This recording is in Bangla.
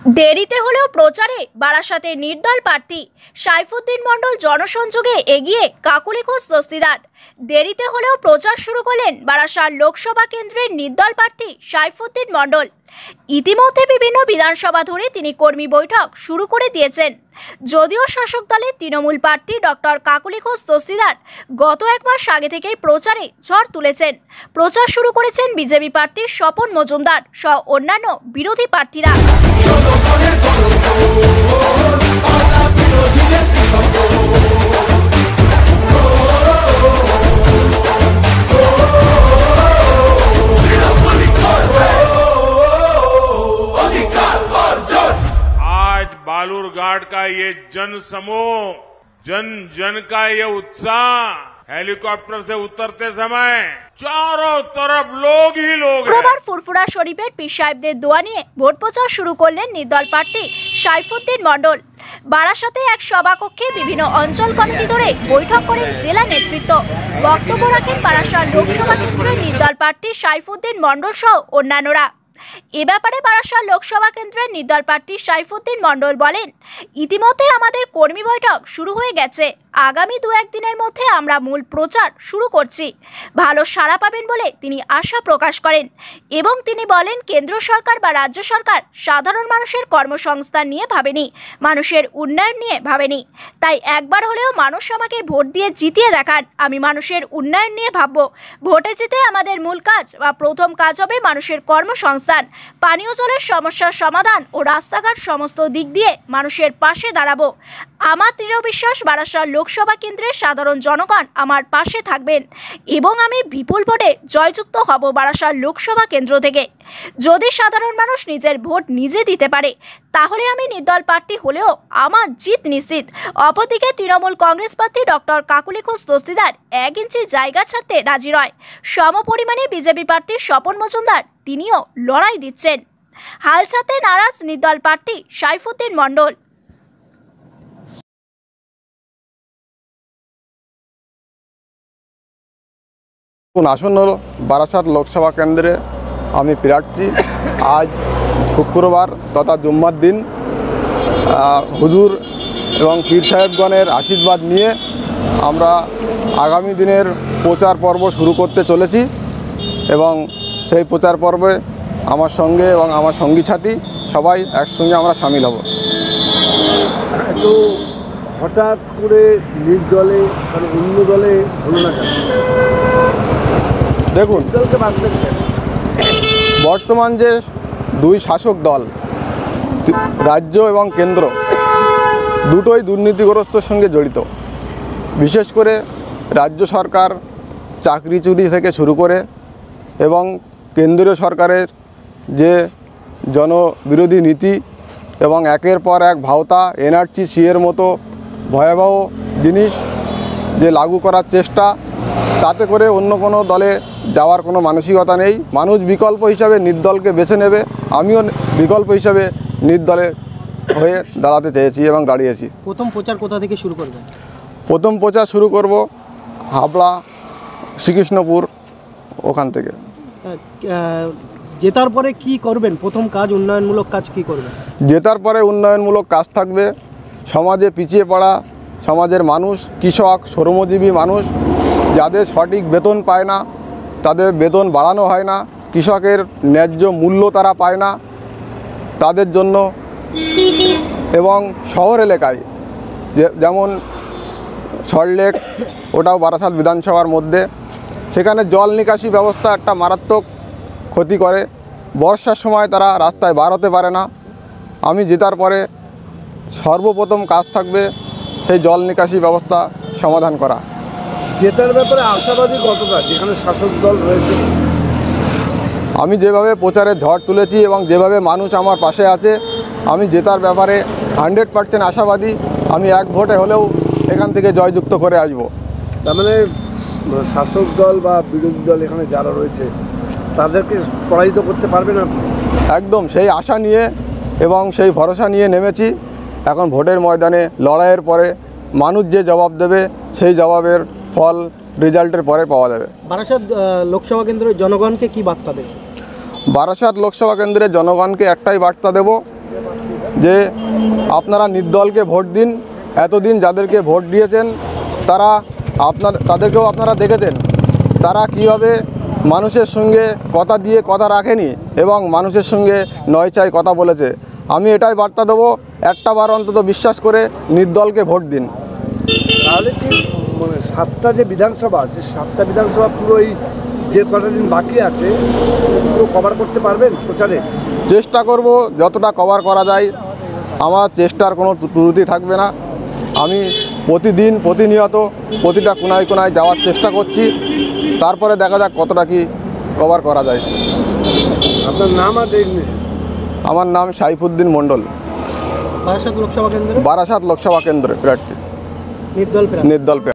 দেরিতে হলেও প্রচারে বারাসাতে নির্দল প্রার্থী সাইফুদ্দিন মণ্ডল জনসংযোগে এগিয়ে কাকুলিখোস দস্তিদার। দেরিতে হলেও প্রচার শুরু করলেন বারাসাত লোকসভা কেন্দ্রের নির্দল প্রার্থী সাইফুদ্দিন মণ্ডল। ইতিমধ্যে বিভিন্ন বিধানসভা ধরে তিনি কর্মী বৈঠক শুরু করে দিয়েছেন। যদিও শাসক দলের তৃণমূল প্রার্থী ডক্টর কাকুলিখোস দস্তিদার গত এক মাস আগে থেকেই প্রচারে ঝড় তুলেছেন। প্রচার শুরু করেছেন বিজেপি প্রার্থী স্বপন মজুমদার সহ অন্যান্য বিরোধী প্রার্থীরা। बालूरघाट का ये जन समूह, जन जन का ये उत्साह, हेलीकॉप्टर से उतरते समय चारों तरफ लोग ही लोग हैं। শুক্রবার ফুরফুরা শরীফের পীর সাহেবদের দোয়া নিয়ে ভোট প্রচার শুরু করলেন নির্দল প্রার্থী সাইফুদ্দিন মণ্ডল। বারাসাতে এক সভাকক্ষে বিভিন্ন অঞ্চল কমিটি ধরে বৈঠক করেন জেলা নেতৃত্ব। বক্তব্য রাখেন বারাসাত লোকসভা কেন্দ্রের নির্দল প্রার্থী সাইফুদ্দিন মণ্ডল সহ অন্যান্যরা। এ ব্যাপারে বারাসাত লোকসভা কেন্দ্রের নির্দল প্রার্থী সাইফুদ্দিন মণ্ডল বলেন, ইতিমধ্যে আমাদের কর্মী বৈঠক শুরু হয়ে গেছে। আগামী 2-1 দিনের মধ্যে আমরা মূল প্রচার শুরু করছি। ভালো সাড়া পাবেন বলে তিনি আশা প্রকাশ করেন এবং তিনি বলেন, কেন্দ্র সরকার বা রাজ্য সরকার সাধারণ মানুষের কর্মসংস্থান নিয়ে ভাবেনি, মানুষের উন্নয়ন নিয়ে ভাবেনি। তাই একবার হলেও মানুষ আমাকে ভোট দিয়ে জিতিয়ে দেখান, আমি মানুষের উন্নয়ন নিয়ে ভাবব। ভোটে জিতে আমাদের মূল কাজ বা প্রথম কাজ হবে মানুষের কর্মসংস্থান, পানীয় জলের সমস্যার সমাধান ও রাস্তাঘাট সমস্ত দিক দিয়ে মানুষের পাশে দাঁড়াবো। আমার দৃঢ় বিশ্বাস বারাসাত লোকসভা কেন্দ্রের সাধারণ জনগণ আমার পাশে থাকবেন এবং আমি বিপুল ভোটে জয়যুক্ত হব বারাসাত লোকসভা কেন্দ্র থেকে। যদি সাধারণ মানুষ নিজের ভোট নিজে দিতে পারে তাহলে আমি নির্দল প্রার্থী হলেও আমার জিত নিশ্চিত। অপরদিকে তৃণমূল কংগ্রেস প্রার্থী ডক্টর কাকুলিখোস দস্তিদার 1 ইঞ্চি জায়গা ছাড়তে রাজি নয়। সমপরিমাণে বিজেপি প্রার্থী স্বপন মজুমদার তিনিও লড়াই দিচ্ছেন। হাল ছাড়তে নারাজ নির্দল প্রার্থী সাইফুদ্দিন মণ্ডল। আসন্ন বারাসাত লোকসভা কেন্দ্রে আমি প্রার্থী। আজ শুক্রবার তথা জুম্মার দিন হুজুর এবং পীর সাহেবগণের আশীর্বাদ নিয়ে আমরা আগামী দিনের প্রচার পর্ব শুরু করতে চলেছি এবং সেই প্রচার পর্বে আমার সঙ্গে এবং আমার সঙ্গী সাথী সবাই একসঙ্গে আমরা সামিল হব। তো হঠাৎ করে নির্দলে মানে অন্য দলে হলো না কেন? দেখুন, বর্তমান যে 2 শাসক দল, রাজ্য এবং কেন্দ্র, দুটোই দুর্নীতিগ্রস্তর সঙ্গে জড়িত। বিশেষ করে রাজ্য সরকার চাকরি চুরি থেকে শুরু করে এবং কেন্দ্রীয় সরকারের যে জনবিরোধী নীতি এবং একের পর এক ভাওতা, NRC এর মতো ভয়াবহ জিনিস যে লাগু করার চেষ্টা, তাতে করে অন্য কোনো দলে যাওয়ার কোনো মানসিকতা নেই। মানুষ বিকল্প হিসাবে নির্দলকে বেছে নেবে। আমিও বিকল্প হিসাবে নির্দলে হয়ে দাঁড়াতে চেয়েছি এবং দাঁড়িয়েছি। প্রথম প্রচার কোথা থেকে শুরু করবেন? প্রথম প্রচার শুরু করব হাবড়া, শ্রীকৃষ্ণপুর, ওখান থেকে। জেতার পরে কি করবেন? প্রথম কাজ উন্নয়নমূলক কাজ কি করবেন? জেতার পরে উন্নয়নমূলক কাজ থাকবে। সমাজে পিছিয়ে পড়া সমাজের মানুষ, কৃষক, শ্রমজীবী মানুষ যাদের সঠিক বেতন পায় না, তাদের বেতন বাড়ানো হয় না, কৃষকের ন্যায্য মূল্য তারা পায় না, তাদের জন্য এবং শহর এলাকায় যেমন সল্টলেক, ওটাও বারাসাত বিধানসভার মধ্যে, সেখানে জল নিকাশি ব্যবস্থা একটা মারাত্মক ক্ষতি করে। বর্ষার সময় তারা রাস্তায় বার হতে পারে না। আমি জেতার পরে সর্বপ্রথম কাজ থাকবে সেই জল নিকাশি ব্যবস্থা সমাধান করা। জেতার ব্যাপারে আশাবাদী কতটা যেখানে শাসক দল রয়েছে? আমি যেভাবে প্রচারে ঝড় তুলেছি এবং যেভাবে মানুষ আমার পাশে আছে, আমি জেতার ব্যাপারে 100% আশাবাদী। আমি 1 ভোটে হলেও এখান থেকে জয়যুক্ত করে আসব। তার মানে শাসক দল বা বিরোধী দল এখানে যারা রয়েছে তাদেরকে পরাজিত করতে পারবে না? একদম সেই আশা নিয়ে এবং সেই ভরসা নিয়ে নেমেছি। এখন ভোটের ময়দানে লড়াইয়ের পরে মানুষ যে জবাব দেবে সেই জবাবের ফল রেজাল্টের পরে পাওয়া যাবে। বারাসাত লোকসভা কেন্দ্রের জনগণকে কি বার্তা দেবে? বারাসাত লোকসভা কেন্দ্রের জনগণকে একটাই বার্তা দেব যে আপনারা নির্দলকে ভোট দিন। এতদিন যাদেরকে ভোট দিয়েছেন তাদেরকেও আপনারা দেখেছেন তারা কীভাবে মানুষের সঙ্গে কথা দিয়ে কথা রাখেনি এবং মানুষের সঙ্গে নয়চাই কথা বলেছে। আমি এটাই বার্তা দেবো, একটা বার অন্তত বিশ্বাস করে নির্দলকে ভোট দিন। তাহলে কি মানে সাতটা বিধানসভা পুরো এই যে কটা দিন বাকি আছে পুরো কভার করতে পারবেন প্রচারে? চেষ্টা করব যতটা কভার করা যায়। আমার চেষ্টার কোনো ত্রুটি থাকবে না। আমি প্রতিনিয়ত প্রতিটা কোনায় কোনায় যাওয়ার চেষ্টা করছি। তারপরে দেখা যাক কতটা কি কভার করা যায়। আপনার নাম আর ডেজিগনেশন? আমার নাম সাইফুদ্দিন মণ্ডল, বারাসাত লোকসভা কেন্দ্রে বারাসাত লোকসভা কেন্দ্রের প্রার্থী, নির্দল প্রার্থী। নির্দল প্রার্থী।